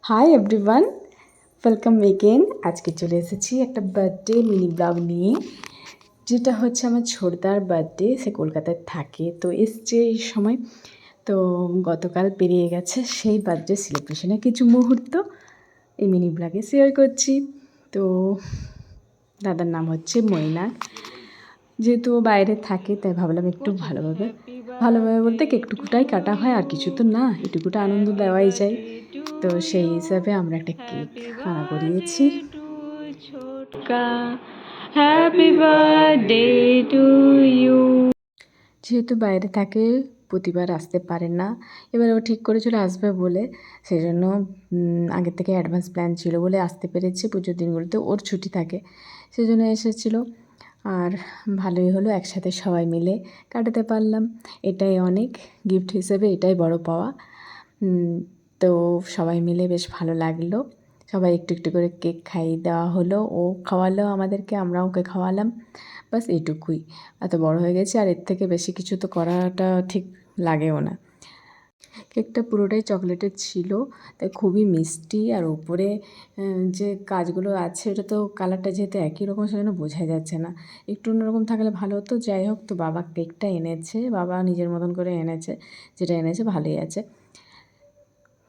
Hi everyone, welcome again. আজকে চলে এসেছি একটা বার্থডে মিনি ব্লগ নিয়ে, যেটা হচ্ছে আমার ছোটদার বার্থডে। সে কলকাতায় থাকে, তো এসছে এই সময়। তো গতকাল পেরিয়ে গেছে সেই বার্থডে সেলিব্রেশনের কিছু মুহূর্ত এই মিনি ব্লগে শেয়ার করছি। তো দাদার নাম হচ্ছে মৈনাক। যেহেতু ও বাইরে থাকে তাই ভাবলাম একটু ভালোভাবে বলতে একটুকুটাই কাটা হয়, আর কিছু তো না, এটুকুটা আনন্দ দেওয়াই যায়। তো সেই হিসাবে আমরা একটা কেক আনা করিয়েছি। Happy birthday to you. যেহেতু বাইরে থাকে, প্রতিবার আসতে পারে না, এবার ও ঠিক করেছিল আসবে বলে, সেই জন্য আগের থেকে অ্যাডভান্স প্ল্যান ছিল বলে আসতে পেরেছে। পুজোর দিনগুলোতে ওর ছুটি থাকে, সেই জন্য এসেছিলো। আর ভালোই হলো, একসাথে সবাই মিলে কাটাতে পারলাম, এটাই অনেক। গিফট হিসেবে এটাই বড় পাওয়া। তো সবাই মিলে বেশ ভালো লাগলো। সবাই একটু একটু করে কেক খাইয়ে দেওয়া হলো, ও খাওয়ালো আমাদেরকে, আমরাও ওকে খাওয়ালাম। বাস এইটুকুই, এত বড় হয়ে গেছে, আর এর থেকে বেশি কিছু তো করাটা ঠিক লাগেও না। কেকটা পুরোটাই চকলেটের ছিল, তাই খুবই মিষ্টি। আর ওপরে যে কাজগুলো আছে, ওটা তো কালারটা যেহেতু একই রকম, সেজন্য বোঝা যাচ্ছে না। একটু অন্যরকম থাকলে ভালো হতো। যাই হোক, তো বাবা কেকটা এনেছে, বাবা নিজের মতন করে এনেছে, যেটা এনেছে ভালোই আছে,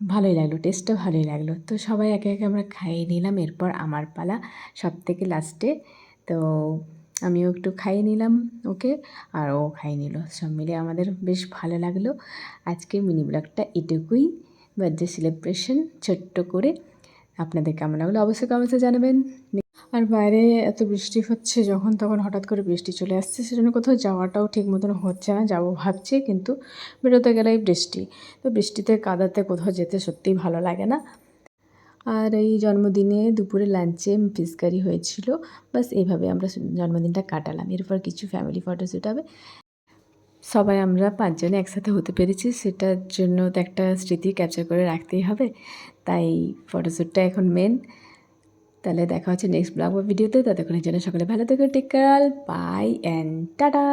ভালোই লাগলো, টেস্টটা ভালোই লাগলো। তো সবাই একে একে আমরা খাইয়ে নিলাম। এরপর আমার পালা, সব থেকে লাস্টে। তো আমিও একটু খাইয়ে নিলাম ওকে, আর ও খাইয়ে নিল। সব মিলে আমাদের বেশ ভালো লাগলো। আজকে মিনি ব্লগটা এটুকুই, বার্থডে সেলিব্রেশন ছোট্ট করে। আপনাদের কেমন লাগলো অবশ্যই কমেন্টসে জানাবেন। আর বাইরে এত বৃষ্টি হচ্ছে, যখন তখন হঠাৎ করে বৃষ্টি চলে আসছে, সেজন্য কোথাও যাওয়াটাও ঠিক মতন হচ্ছে না। যাবো ভাবছি, কিন্তু বেরোতে গেলেই বৃষ্টি। তো বৃষ্টিতে কাদাতে কোথাও যেতে সত্যিই ভালো লাগে না। আর এই জন্মদিনে দুপুরে লাঞ্চে ফিশ কারি হয়েছিল। বাস এইভাবে আমরা জন্মদিনটা কাটালাম। এরপর কিছু ফ্যামিলি ফটোশ্যুট হবে। সবাই আমরা 5 জনে একসাথে হতে পেরেছি, সেটার জন্য তো একটা স্মৃতি ক্যাপচার করে রাখতেই হবে, তাই ফটোশ্যুটটা এখন মেন। তাহলে দেখা হচ্ছে নেক্সট ব্লগ বা ভিডিওতে। ততক্ষণের জন্য সকলে ভালো থেকো, take care, bye and tata.